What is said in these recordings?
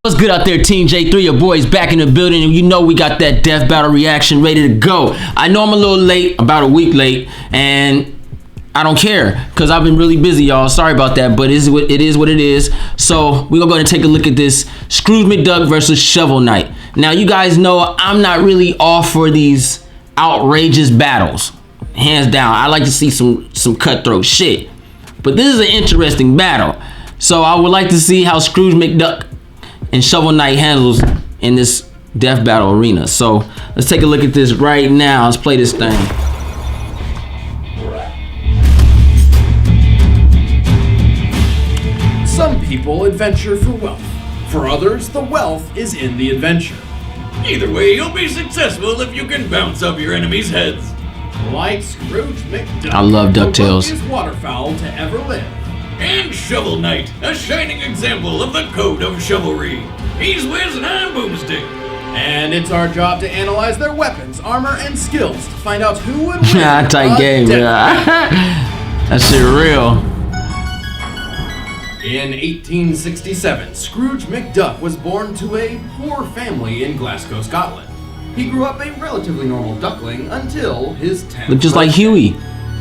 What's good out there, Team J3? Your boys back in the building, and you know we got that death battle reaction ready to go. I know I'm a little late, about a week late, and I don't care because I've been really busy, y'all. Sorry about that, but it is what it is. So we're gonna go ahead and take a look at this Scrooge McDuck versus Shovel Knight. Now, you guys know I'm not really all for these outrageous battles. Hands down, I like to see some cutthroat shit. But this is an interesting battle. So I would like to see how Scrooge McDuck and Shovel Knight handles in this death battle arena. So let's take a look at this right now. Let's play this thing. Some people adventure for wealth. For others, the wealth is in the adventure. Either way, you'll be successful if you can bounce up your enemies' heads. Like Scrooge McDuck, I love the DuckTales. luckiest waterfowl to ever live. And Shovel Knight, a shining example of the code of chivalry. He's Wiz and I'm Boomstick. And it's our job to analyze their weapons, armor, and skills to find out who would win. Tight game, yeah. That shit real. In 1867, Scrooge McDuck was born to a poor family in Glasgow, Scotland. He grew up a relatively normal duckling until his 10th Look just like birthday. Huey.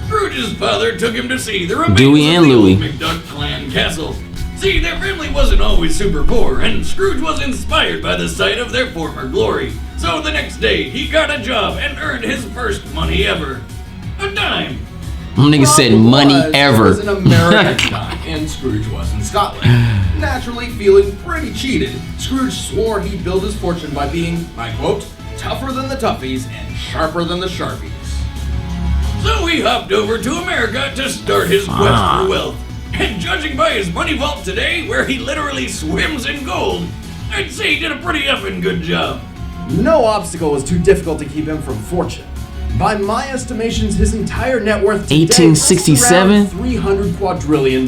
Scrooge's father took him to see the remains Dewey and of the Louie. old McDuck clan castle. See, their family wasn't always super poor, and Scrooge was inspired by the sight of their former glory. So the next day, he got a job and earned his first money ever. A dime. Them niggas said money It was an ever. American dime, and Scrooge was in Scotland. Naturally feeling pretty cheated, Scrooge swore he'd build his fortune by being, I quote, tougher than the toughies and sharper than the sharpies. So he hopped over to America to start his quest for wealth. And judging by his money vault today, where he literally swims in gold, I'd say he did a pretty effing good job. No obstacle was too difficult to keep him from fortune. By my estimations, his entire net worth today 1867? rests around $300 quadrillion.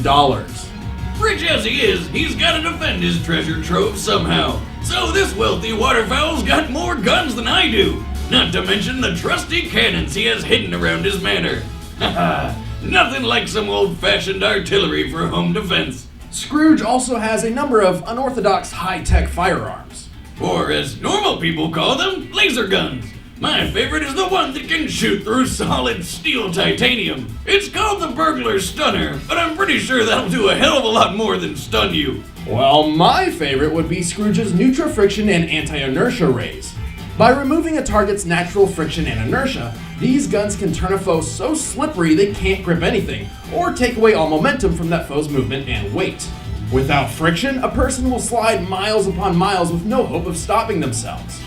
Rich as he is, he's gotta defend his treasure trove somehow. So this wealthy waterfowl's got more guns than I do. Not to mention the trusty cannons he has hidden around his manor. Haha, nothing like some old-fashioned artillery for home defense. Scrooge also has a number of unorthodox high-tech firearms. Or as normal people call them, laser guns. My favorite is the one that can shoot through solid steel titanium. It's called the Burglar's Stunner, but I'm pretty sure that'll do a hell of a lot more than stun you. Well, my favorite would be Scrooge's neutral-friction and anti-inertia rays. By removing a target's natural friction and inertia, these guns can turn a foe so slippery they can't grip anything, or take away all momentum from that foe's movement and weight. Without friction, a person will slide miles upon miles with no hope of stopping themselves.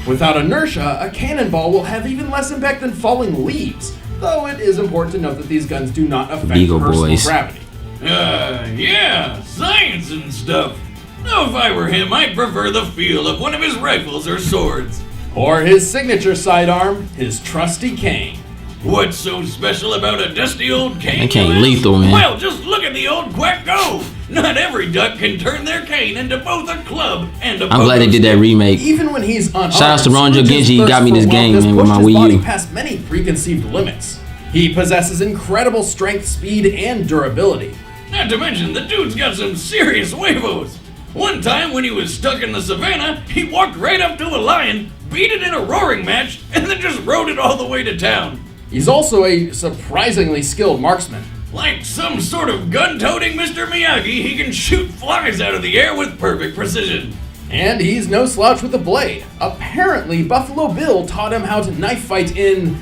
Without inertia, a cannonball will have even less impact than falling leaves, though it is important to note that these guns do not affect Beagle personal boys. gravity. Yeah, science and stuff. Now, if I were him, I'd prefer the feel of one of his rifles or swords. Or his signature sidearm, his trusty cane. What's so special about a dusty old cane? That cane you ask? lethal, man. Well, just look at the old quack go. Not every duck can turn their cane into both a club and a I'm glad they did that remake. Even when he's unarmed, Shout out to Ron Joe Scrooge's Genji, he got me thirst this for game, wealth man, has with my pushed his Wii body U. past many preconceived limits. He possesses incredible strength, speed, and durability. Not to mention, the dude's got some serious huevos. One time when he was stuck in the savannah, he walked right up to a lion, beat it in a roaring match, and then just rode it all the way to town. He's also a surprisingly skilled marksman. Like some sort of gun-toting Mr. Miyagi, he can shoot flies out of the air with perfect precision. And he's no slouch with a blade. Apparently, Buffalo Bill taught him how to knife fight in,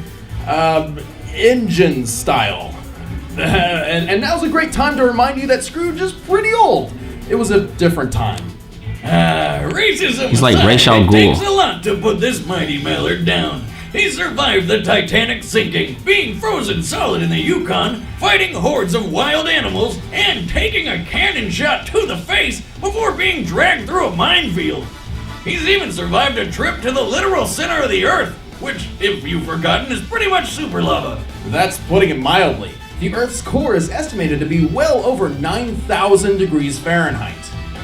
Injun style. And now's a great time to remind you that Scrooge is pretty old. It was a different time. Racism He's like aside, Ra's al it Ghul. takes a lot to put this mighty mallard down. He survived the Titanic sinking, being frozen solid in the Yukon, fighting hordes of wild animals, and taking a cannon shot to the face before being dragged through a minefield. He's even survived a trip to the literal center of the Earth, which, if you've forgotten, is pretty much super lava. That's putting it mildly. The Earth's core is estimated to be well over 9,000 degrees Fahrenheit.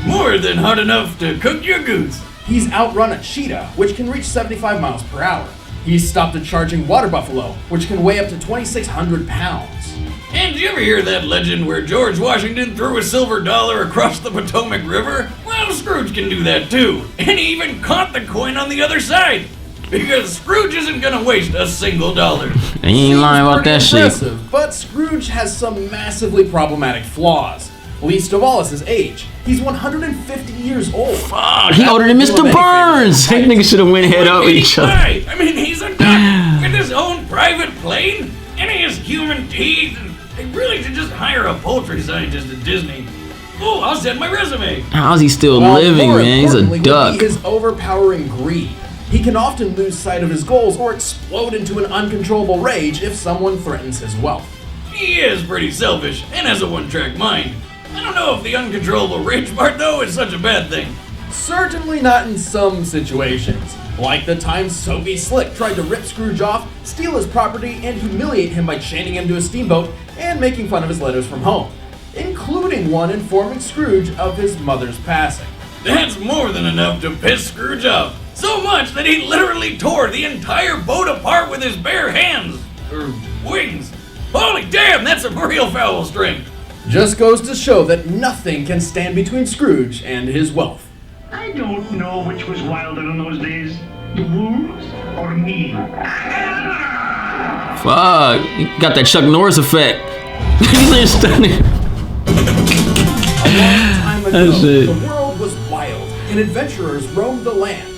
More than hot enough to cook your goose. He's outrun a cheetah, which can reach 75 miles per hour. He's stopped a charging water buffalo, which can weigh up to 2,600 pounds. And did you ever hear that legend where George Washington threw a silver dollar across the Potomac River? Well, Scrooge can do that too. And he even caught the coin on the other side. Because Scrooge isn't gonna waste a single dollar. He ain't lying about that shit. But Scrooge has some massively problematic flaws. Least of all is his age. He's 150 years old. Fuck, he older than Mr. Burns. That nigga should have went head up with each other. I mean, he's a duck with his own private plane, and he has human teeth, and they really should just hire a poultry scientist at Disney. Oh, I'll send my resume. How's he still living, man? He's a duck. Would be his overpowering greed. He can often lose sight of his goals or explode into an uncontrollable rage if someone threatens his wealth. He is pretty selfish and has a one-track mind. I don't know if the uncontrollable rage part, though, is such a bad thing. Certainly not in some situations. Like the time Soapy Slick tried to rip Scrooge off, steal his property, and humiliate him by chaining him to a steamboat and making fun of his letters from home, including one informing Scrooge of his mother's passing. That's more than enough to piss Scrooge off. So much that he literally tore the entire boat apart with his bare hands. Or wings. Holy damn, that's some real foul strength. Just goes to show that nothing can stand between Scrooge and his wealth. I don't know which was wilder in those days, the wolves or me. Fuck, he got that Chuck Norris effect. He's stunning. A long time ago, That's it. the world was wild, and adventurers roamed the land.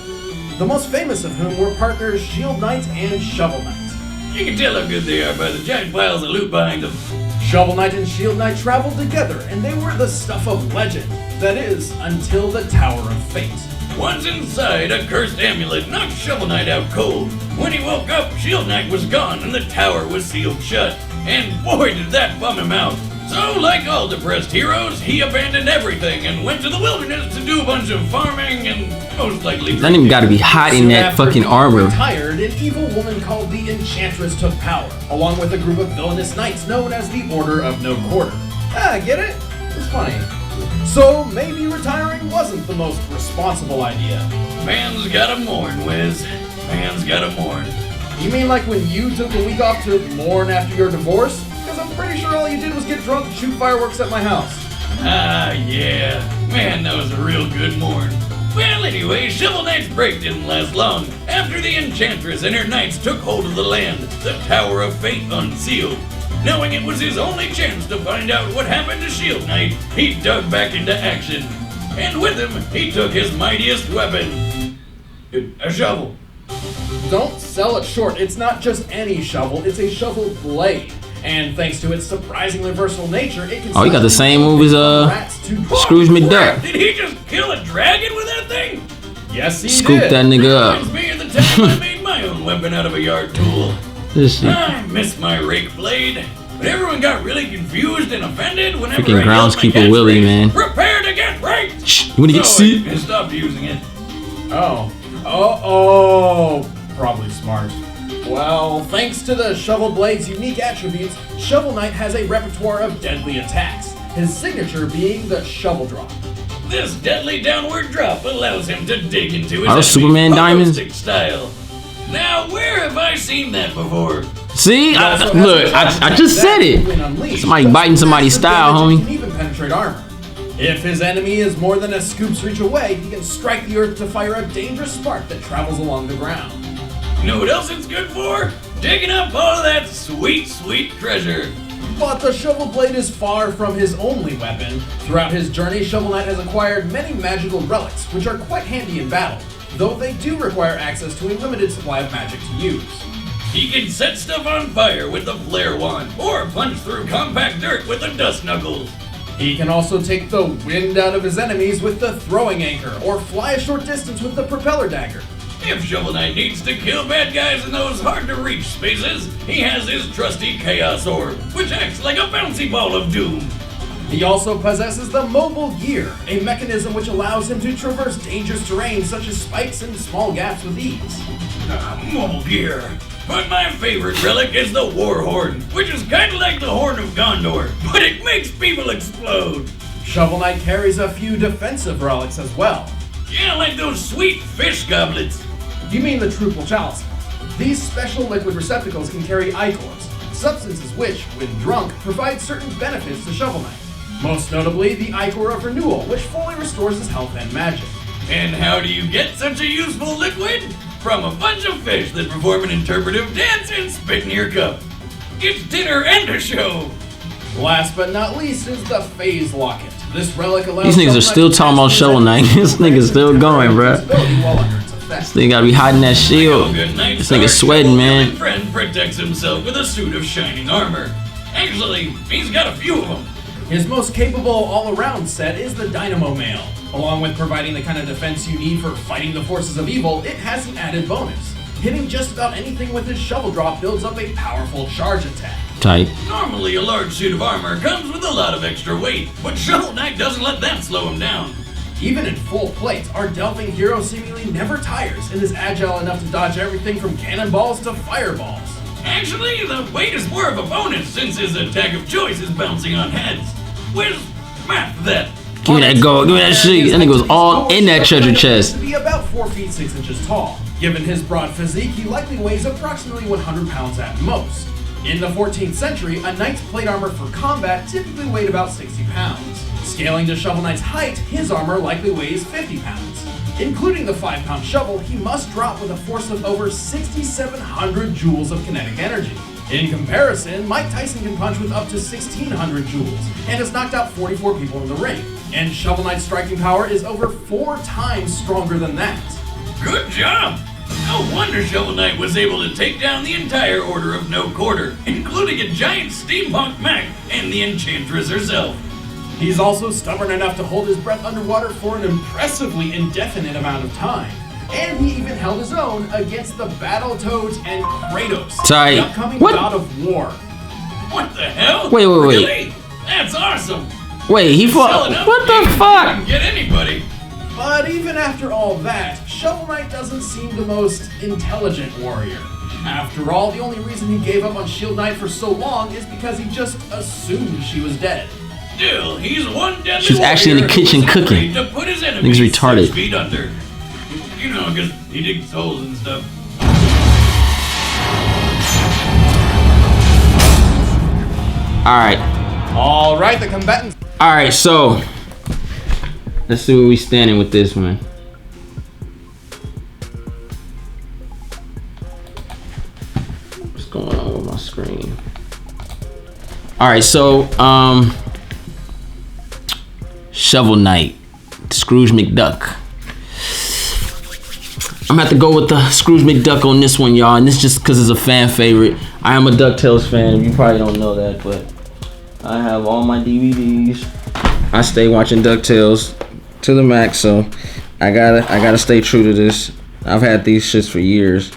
The most famous of whom were partners Shield Knight and Shovel Knight. You can tell how good they are by the giant piles of loot behind them. Shovel Knight and Shield Knight traveled together, and they were the stuff of legend. That is, until the Tower of Fate. Once inside, a cursed amulet knocked Shovel Knight out cold. When he woke up, Shield Knight was gone and the tower was sealed shut. And boy, did that bum him out. So, like all depressed heroes, he abandoned everything and went to the wilderness to do a bunch of farming and most likely... That nigga gotta be hot in Soon that after fucking being armor. Retired, an evil woman called the Enchantress took power, along with a group of villainous knights known as the Order of No Quarter. Ah, get it? It's funny. So maybe retiring wasn't the most responsible idea. Man's gotta mourn, Wiz. Man's gotta mourn. You mean like when you took a week off to mourn after your divorce? Because I'm pretty sure all you did was get drunk and shoot fireworks at my house. Ah, yeah. Man, that was a real good mourn. Well, anyway, Shovel Knight's break didn't last long. After the Enchantress and her knights took hold of the land, the Tower of Fate unsealed. Knowing it was his only chance to find out what happened to Shield Knight, he dug back into action. And with him, he took his mightiest weapon. A shovel. Don't sell it short. It's not just any shovel, it's a shovel blade. And thanks to its surprisingly versatile nature, it can... Oh, he got the same move as Scrooge McDuck. Did he just kill a dragon with that thing? Yes, he Scoop did. that nigga Reminds up. me of the time I made my own weapon out of a yard tool. This shit. I miss my rake blade. But everyone got really confused and offended whenever Freaking I yelled my groundskeeper Willie, catchphrase, man. Prepare to get raped! Shh, you wanna get So sick? I stopped using it. Oh, probably smart. Well, thanks to the Shovel Blade's unique attributes, Shovel Knight has a repertoire of deadly attacks, his signature being the Shovel Drop. This deadly downward drop allows him to dig into his Are those enemy Superman diamonds? pogo stick style. Now, where have I seen that before? See? I just said it. Somebody biting somebody's style, homie. Can even penetrate armor. If his enemy is more than a scoop's reach away, he can strike the earth to fire a dangerous spark that travels along the ground. You know what else it's good for? Digging up all of that sweet, sweet treasure. But the Shovel Blade is far from his only weapon. Throughout his journey, Shovel Knight has acquired many magical relics, which are quite handy in battle, though they do require access to a limited supply of magic to use. He can set stuff on fire with the flare wand, or punch through compact dirt with the dust knuckles. He can also take the wind out of his enemies with the throwing anchor, or fly a short distance with the propeller dagger. If Shovel Knight needs to kill bad guys in those hard-to-reach spaces, he has his trusty Chaos Orb, which acts like a bouncy ball of doom. He also possesses the Mobile Gear, a mechanism which allows him to traverse dangerous terrain such as spikes and small gaps with ease. Mobile gear. But my favorite relic is the War Horn, which is kind of like the Horn of Gondor, but it makes people explode. Shovel Knight carries a few defensive relics as well. Yeah, like those sweet fish goblets. You mean the Truthful Chalices. These special liquid receptacles can carry ichors, substances which, when drunk, provide certain benefits to Shovel Knight. Most notably, the Ichor of Renewal, which fully restores his health and magic. And how do you get such a useful liquid? From a bunch of fish that perform an interpretive dance and spit in your cup. It's dinner and a show. Last but not least is the Phase Locket. This relic allows These niggas are still talking about Shovel Knight. This nigga's still going, bruh. This nigga gotta be hiding that shield. This nigga sweating, man. Friend protects himself with a suit of shining armor. Actually, he's got a few of them. His most capable all-around set is the Dynamo Mail. Along with providing the kind of defense you need for fighting the forces of evil, it has an added bonus. Hitting just about anything with his shovel drop builds up a powerful charge attack. Tight. Normally, a large suit of armor comes with a lot of extra weight, but Shovel Knight doesn't let that slow him down. Even in full plate, our delving hero seemingly never tires and is agile enough to dodge everything from cannonballs to fireballs. Actually, the weight is more of a bonus since his attack of choice is bouncing on heads. Where's math that? Give me that gold, give me that shit. That nigga was all in that treasure chest. To be about 4 feet 6 inches tall. Given his broad physique, he likely weighs approximately 100 pounds at most. In the 14th century, a knight's plate armor for combat typically weighed about 60 pounds. Scaling to Shovel Knight's height, his armor likely weighs 50 pounds. Including the 5-pound shovel, he must drop with a force of over 6,700 joules of kinetic energy. In comparison, Mike Tyson can punch with up to 1,600 joules and has knocked out 44 people in the ring. And Shovel Knight's striking power is over 4 times stronger than that. Good job! No wonder Shovel Knight was able to take down the entire Order of No Quarter, including a giant steampunk mech and the Enchantress herself. He's also stubborn enough to hold his breath underwater for an impressively indefinite amount of time. And he even held his own against the Battletoads and Kratos, Tight. the upcoming What? god of war. What the hell? Wait. Really? That's awesome! Wait, he fought. What the fuck? You can get anybody. But even after all that, Shovel Knight doesn't seem the most intelligent warrior. After all, the only reason he gave up on Shield Knight for so long is because he just assumed she was dead. Still, he's one deadly She's actually in the warrior kitchen who's afraid cooking. to put his enemies Nigga's retarded. 6 feet under. You know, because he digs holes and stuff. Alright, the combatants. Alright, so let's see where we standing with this one. What's going on with my screen? Alright, so Shovel Knight, Scrooge McDuck. I'm gonna have to go with the Scrooge McDuck on this one, y'all, and this just because it's a fan favorite. I am a DuckTales fan. You probably don't know that, but I have all my DVDs. I stay watching DuckTales to the max, so I gotta stay true to this. I've had these shits for years.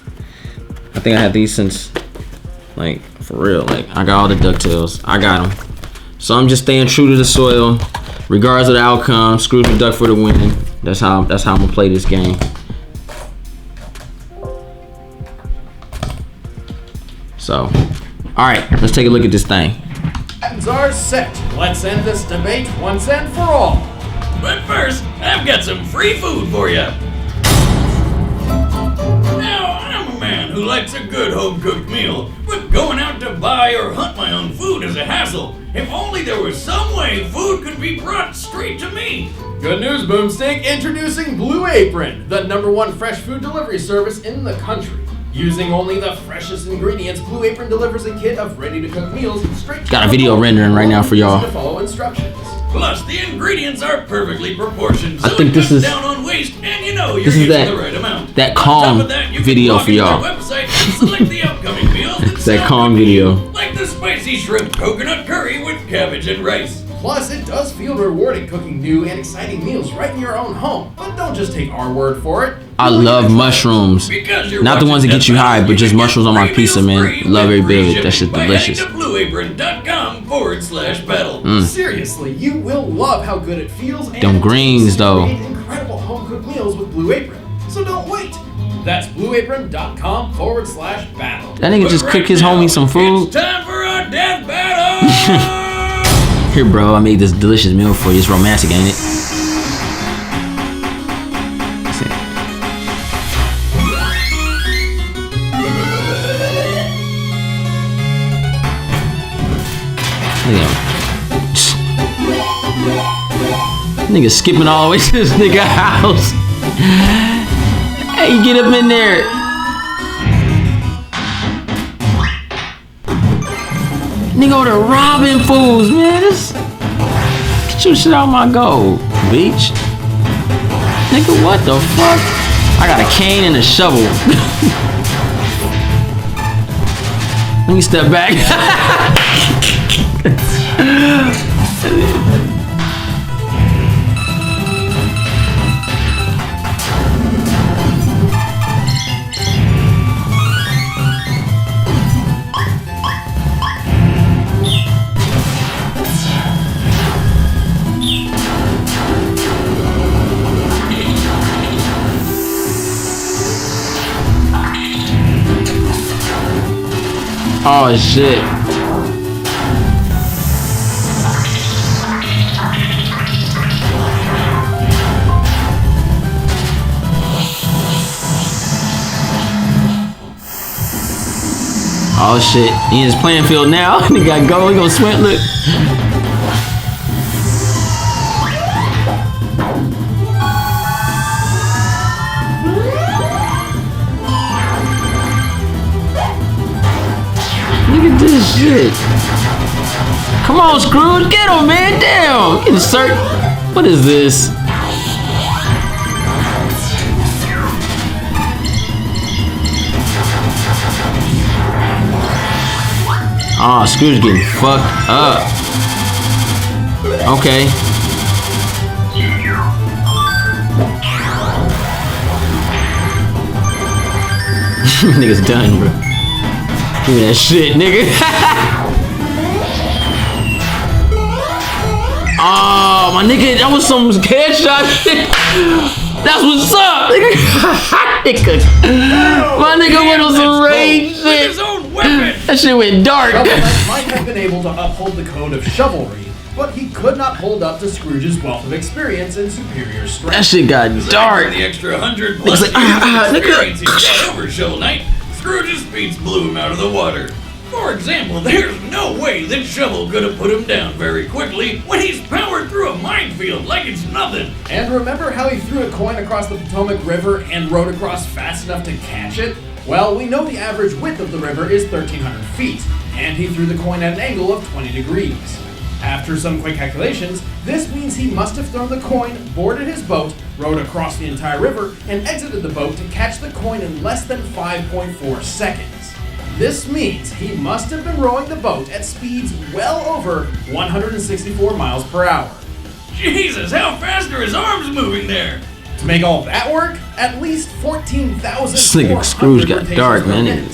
I think I had these since, like, for real. Like, I got all the DuckTales. I got them. So I'm just staying true to the soil, regardless of the outcome. Scrooge McDuck for the win. That's how I'm gonna play this game. So, all right, let's take a look at this thing. Combatants are set. Let's end this debate once and for all. But first, I've got some free food for you. Now, I'm a man who likes a good home-cooked meal, but going out to buy or hunt my own food is a hassle. If only there was some way food could be brought straight to me. Good news, Boomstick. Introducing Blue Apron, the #1 fresh food delivery service in the country. Using only the freshest ingredients, Blue Apron delivers a kit of ready-to-cook meals straight to Got a your video home, rendering right now for y'all. easy to follow instructions. Plus, the ingredients are perfectly proportioned, so I think it this cuts is- down on waste, and you know you're this is using that- the right amount. that On top calm of that, you can video log for into y'all. their website and select the upcoming meals that That sound calm good to video. you, like the spicy shrimp coconut curry with cabbage and rice. Plus, it does feel rewarding cooking new and exciting meals right in your own home. But don't just take our word for it. I love mushrooms. Because you're Not the ones that watching get you Death high, Battle, but just you can mushrooms get on my free pizza, meals man. free Love with every free bit of it. shipping That shit's by delicious. heading to blueapron.com/battle. Seriously, you will love how good it feels. And Them greens, though. create incredible home-cooked meals with Blue Apron. So don't wait. That's blueapron.com/battle. That nigga just But cook right his now, homie some food. It's time for a death battle! Here, bro, I made this delicious meal for you. It's romantic, ain't it? That's it. Nigga skipping all the way to this nigga house. Hey, get up in there. Nigga over there robbing fools, man. Get your shit out my goal, bitch. Nigga, what the fuck? I got a cane and a shovel. Let me step back. Oh shit. Oh shit. He in his playing field now. He got go. He gonna swim. Look. Look at this shit. Come on, Scrooge. Get him, man. Damn. Insert. What is this? Oh, Scrooge getting fucked up. Okay. Nigga's done, bro. Give me that shit, nigga. Oh, my nigga, that was some headshot shit. That's what's up, nigga. My nigga went on some rage shit. His own weapon. That shit went dark. Shovel Knight might have been able to uphold the code of chivalry, but he could not hold up to Scrooge's wealth of experience and superior strength. That shit got dark. The extra 100 plus Like, years of experience he got over Shovel Knight, Scrooge's feet blew him out of the water. For example, there's no way that Shovel could have put him down very quickly when he's powered through a minefield like it's nothing. And remember how he threw a coin across the Potomac River and rode across fast enough to catch it? Well, we know the average width of the river is 1,300 feet, and he threw the coin at an angle of 20 degrees. After some quick calculations, this means he must have thrown the coin, boarded his boat, rowed across the entire river, and exited the boat to catch the coin in less than 5.4 seconds. This means he must have been rowing the boat at speeds well over 164 miles per hour. Jesus, how fast are his arms moving there? To make all that work, at least 14,000. This nigga Scrooge got dark, man.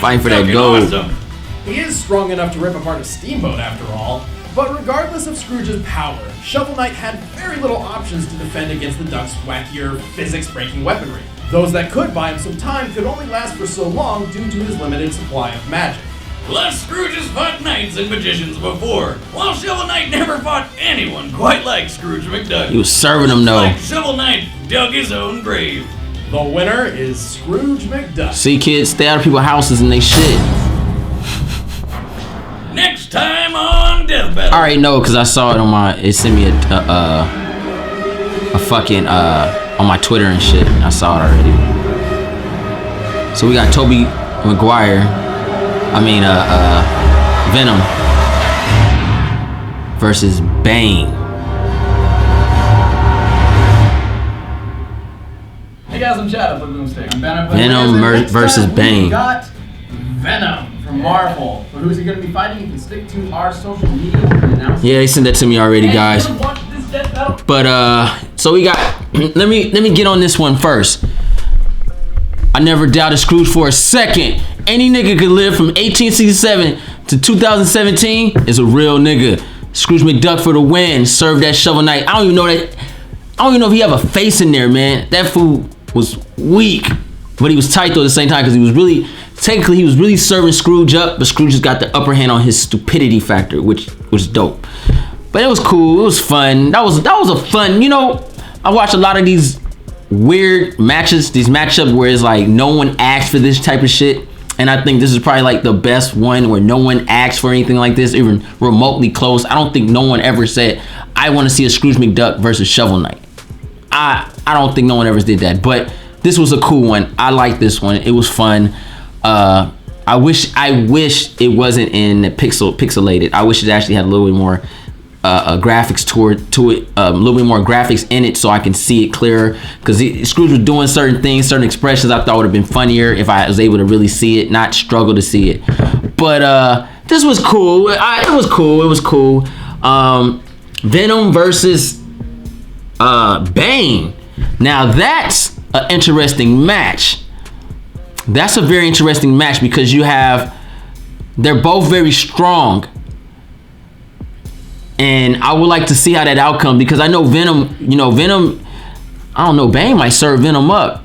Fighting for that Fucking gold. awesome. He is strong enough to rip apart a steamboat after all, but regardless of Scrooge's power, Shovel Knight had very little options to defend against the Duck's wackier, physics-breaking weaponry. Those that could buy him some time could only last for so long due to his limited supply of magic. Plus, Scrooge has fought knights and magicians before, while Shovel Knight never fought anyone quite like Scrooge McDuck. He was serving him though. Like Shovel Knight dug his own grave. The winner is Scrooge McDuck. See, kids, stay out of people's houses and they shit. Next time on Death Battle. I already know because I saw it on my. It sent me a fucking on my Twitter and shit. I saw it already. So we got Tobey Maguire. I mean, Venom versus Bane. Hey guys, I'm Chad. I'm Venom versus Bane. We got Venom from Marvel. But who's he going to be fighting? You can stick to our social media announcement. Yeah, they sent that to me already, guys. But so we got. Let me get on this one first. I never doubted Scrooge for a second. Any nigga could live from 1867 to 2017 is a real nigga. Scrooge McDuck for the win. Served that Shovel Knight. I don't even know if he have a face in there, man. That fool was weak, but he was tight though at the same time because he was really serving Scrooge up, but Scrooge just got the upper hand on his stupidity factor, which was dope. But it was cool. It was fun. That was a fun. You know, I watch a lot of these weird matches, these matchups where it's like no one asked for this type of shit, And I think this is probably like the best one where no one asked for anything like this, even remotely close. I don't think no one ever said, I want to see a Scrooge McDuck versus Shovel Knight. I don't think no one ever did that, but this was a cool one. I like this one. It was fun. I wish it wasn't in pixelated. I wish it actually had a little bit more graphics to it, a little bit more graphics in it, so I can see it clearer. Because Scrooge was doing certain things, certain expressions I thought would have been funnier if I was able to really see it, not struggle to see it. But this was cool. It was cool. Venom versus Bane. Now that's an interesting match. That's a very interesting match because they're both very strong. And I would like to see how that outcome, because I know Venom, I don't know, Bane might serve Venom up.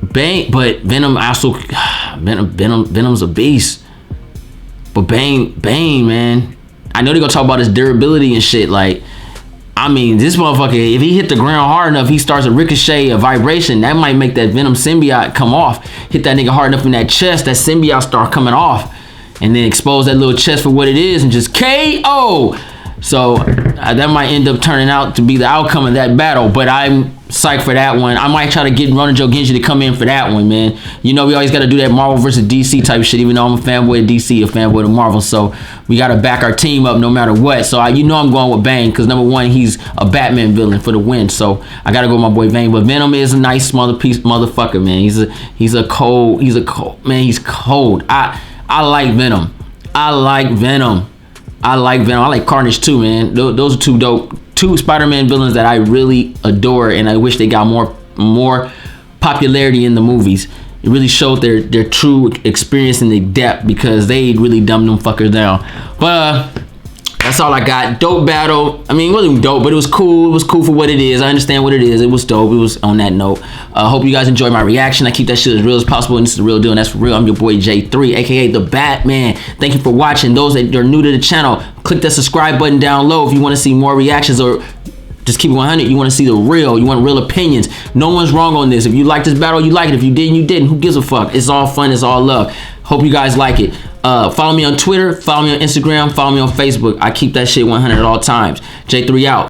But Venom also, Venom's a beast. But Bane, man, I know they're gonna talk about his durability and shit. Like, I mean, this motherfucker, if he hit the ground hard enough, he starts a ricochet, a vibration, that might make that Venom symbiote come off. Hit that nigga hard enough in that chest, that symbiote start coming off. And then expose that little chest for what it is and just KO. So that might end up turning out to be the outcome of that battle. But I'm psyched for that one. I might try to get Ronan Joe Genji to come in for that one, man. We always got to do that Marvel versus DC type shit, even though I'm a fanboy of DC, a fanboy of Marvel. So we got to back our team up no matter what. So I'm going with Bane because, number one, he's a Batman villain for the win. So I got to go with my boy Bane. But Venom is a nice motherfucker, man. He's cold, man. He's cold. I like Venom. I like Carnage too, man. Those are two Spider-Man villains that I really adore, and I wish they got more popularity in the movies. It really showed their true experience and their depth, because they really dumbed them fuckers down. But that's all I got. Dope battle. I mean, it wasn't dope, but it was cool. It was cool for what it is. I understand what it is. It was dope. It was on that note. Hope you guys enjoyed my reaction. I keep that shit as real as possible, and this is the real deal, and that's for real. I'm your boy J3, aka the Batman. Thank you for watching. Those that are new to the channel, click that subscribe button down low if you want to see more reactions, or just keep it 100. You want to see the real. You want real opinions. No one's wrong on this. If you like this battle, you like it. If you didn't, you didn't. Who gives a fuck? It's all fun. It's all love. Hope you guys like it. Follow me on Twitter. Follow me on Instagram. Follow me on Facebook. I keep that shit 100 at all times. J3 out.